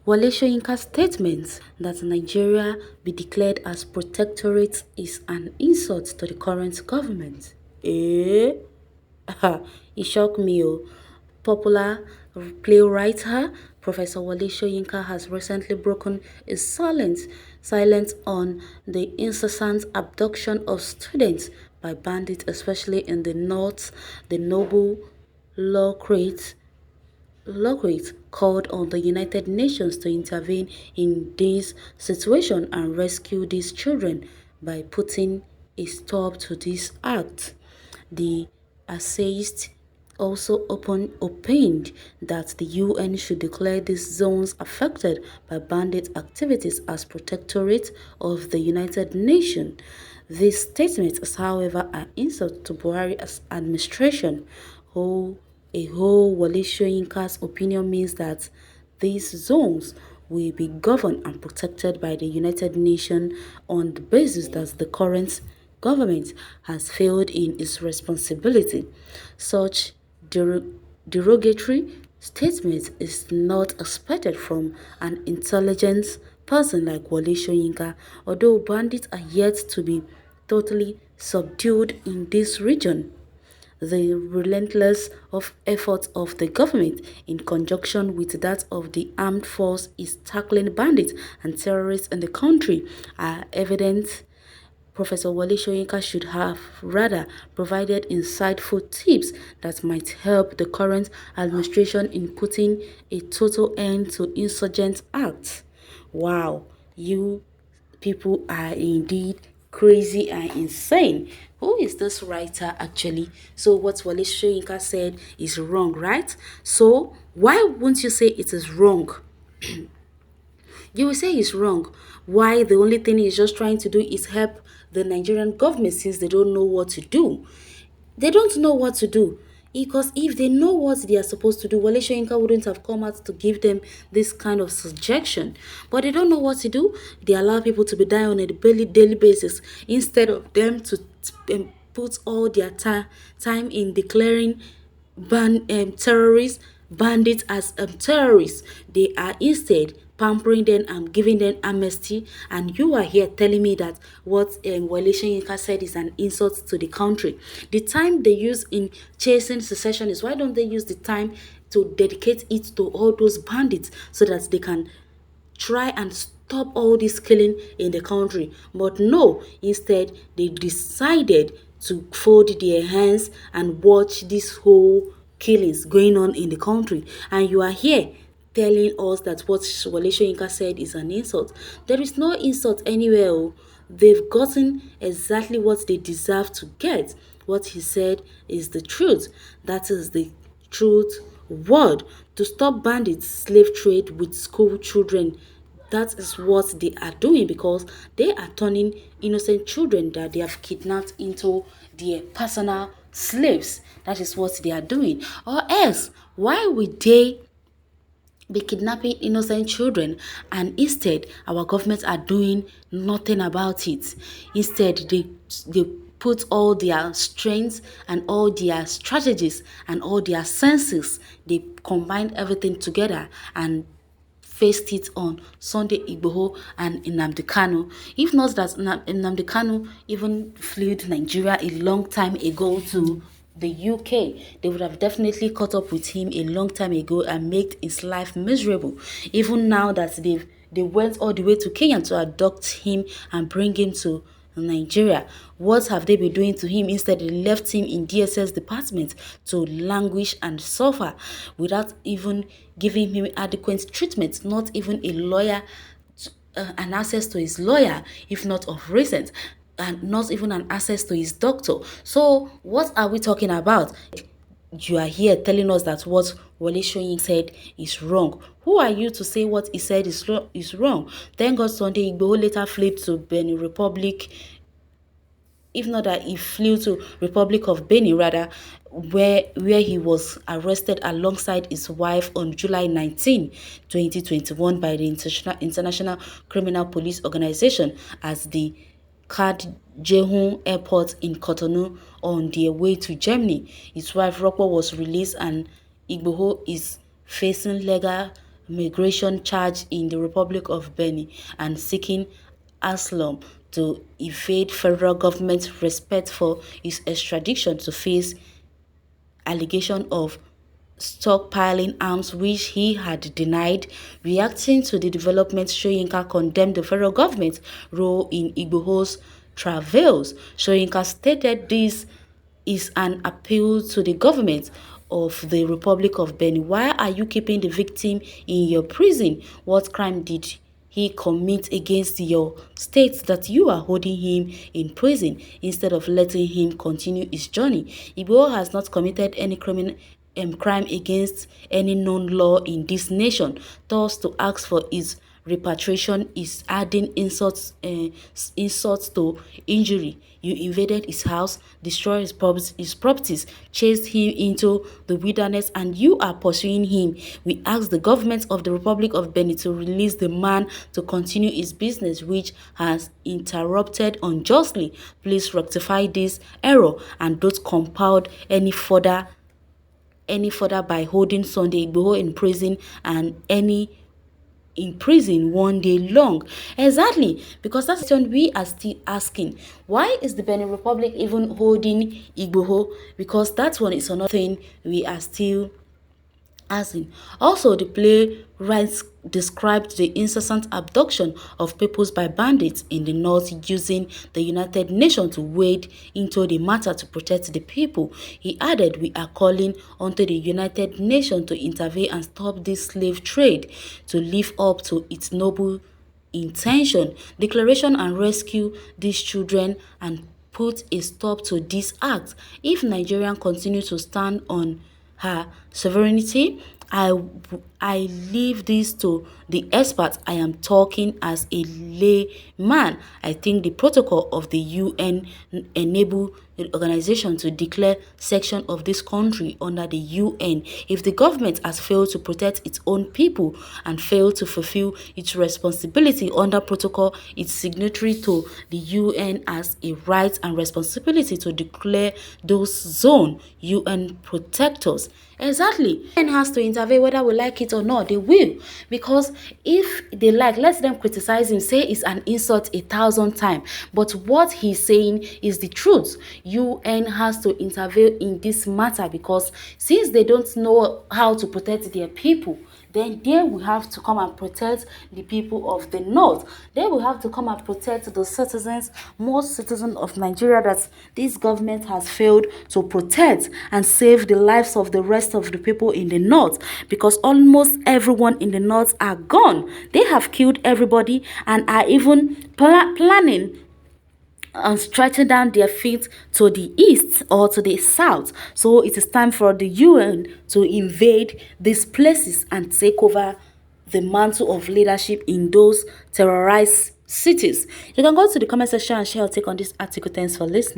Wole Soyinka's statement that Nigeria be declared as protectorate is an insult to the current government. Eh? It shocked me. Oh. Popular playwright Professor Wole Soyinka has recently broken his silence on the incessant abduction of students by bandits, especially in the north. The Nobel laureate called on the United Nations to intervene in this situation and rescue these children by putting a stop to this act. The essayist also opined that the UN should declare these zones affected by bandit activities as protectorate of the United Nations. This statement is, however, an insult to Buhari's administration, who a whole Wole Soyinka's opinion means that these zones will be governed and protected by the United Nations on the basis that the current government has failed in its responsibility. Such derogatory statement is not expected from an intelligent person like Wole Soyinka, although bandits are yet to be totally subdued in this region. The relentless efforts of the government in conjunction with that of the armed force is tackling bandits and terrorists in the country are evident. Professor Wole Soyinka should have rather provided insightful tips that might help the current administration in putting a total end to insurgent acts. Wow, you people are indeed crazy and insane. Who is this writer actually? So what Wole Soyinka said is wrong, right? So why won't you say it is wrong? You will say it's wrong. Why the only thing he's just trying to do is help the Nigerian government since they don't know what to do. They don't know what to do. Because if they know what they are supposed to do, Wole Soyinka wouldn't have come out to give them this kind of suggestion. But they don't know what to do. They allow people to be dying on a daily basis instead of them to put all their time in declaring terrorists, bandits as terrorists. They are instead pampering them and giving them amnesty, and you are here telling me that what Wole Soyinka said is an insult to the country. The time they use in chasing secessionists, why don't they use the time to dedicate it to all those bandits so that they can try and stop all this killing in the country? But no, instead they decided to fold their hands and watch this whole killings going on in the country, and you are here telling us that what Wole Soyinka said is an insult. There is no insult anywhere. Oh. They've gotten exactly what they deserve to get. What he said is the truth. That is the truth word. To stop bandits slave trade with school children, that is what they are doing, because they are turning innocent children that they have kidnapped into their personal slaves. That is what they are doing. Or else, why would they be kidnapping innocent children, and instead our governments are doing nothing about it? Instead they put all their strengths and all their strategies and all their senses, they combine everything together and faced it on Sunday Igboho and Nnamdi Kanu. If not that Nnamdi Kanu even flew to Nigeria a long time ago to the UK, they would have definitely caught up with him a long time ago and made his life miserable. Even now that they went all the way to Kenya to abduct him and bring him to Nigeria, what have they been doing to him? Instead, they left him in DSS department to languish and suffer without even giving him adequate treatment, not even a lawyer, an access to his lawyer, if not of recent, and not even an access to his doctor. So what are we talking about? You are here telling us that what Wole Soyinka said is wrong. Who are you to say what he said is wrong? Thank God Sunday Igboho later fled to Benin Republic. If not that, he flew to Republic of Benin rather, where he was arrested alongside his wife on July 19, 2021 by the International Criminal Police Organization as the Kadjehun Airport in Cotonou on their way to Germany. His wife Rokpo was released, and Igboho is facing legal migration charge in the Republic of Benin and seeking asylum to evade federal government respect for his extradition to face allegation of stockpiling arms which he had denied. Reacting to the development, Soyinka condemned the federal government's role in Igboho's travails. Soyinka stated this is an appeal to the government of the Republic of Benin. Why are you keeping the victim in your prison? What crime did he commit against your state that you are holding him in prison instead of letting him continue his journey? Igbo has not committed any crime against any known law in this nation. Thus, to ask for his repatriation is adding insults to injury. You invaded his house, destroyed his properties, chased him into the wilderness, and you are pursuing him. We ask the government of the Republic of Benin to release the man to continue his business, which has interrupted unjustly. Please rectify this error and don't compound any further by holding Sunday Igboho in prison and any in prison one day long. Exactly, because that's the question we are still asking. Why is the Benin Republic even holding Igboho? Because that one is another thing we are still as in. Also, the playwright described the incessant abduction of peoples by bandits in the north, using the United Nations to wade into the matter to protect the people. He added, "We are calling onto the United Nations to intervene and stop this slave trade, to live up to its noble intention, declaration, and rescue these children and put a stop to this act. If Nigeria continue to stand on her sovereignty, I leave this to the experts. I am talking as a layman. I think the protocol of the UN enable the organization to declare section of this country under the UN. If the government has failed to protect its own people and failed to fulfill its responsibility under protocol, its signatory to the UN has a right and responsibility to declare those zone UN protectors." Exactly. UN has to intervene whether we like it or not. They will. Because if they like, let them criticize him, say it's an insult 1,000 times. But what he's saying is the truth. UN has to intervene in this matter because since they don't know how to protect their people, then they will have to come and protect the people of the north. They will have to come and protect the citizens, most citizens of Nigeria that this government has failed to protect and save the lives of the rest of the people in the north, because almost everyone in the north are gone. They have killed everybody and are even planning and stretching down their feet to the east or to the south. So it is time for the UN to invade these places and take over the mantle of leadership in those terrorized cities. You can go to the comment section and share your take on this article. Thanks for listening.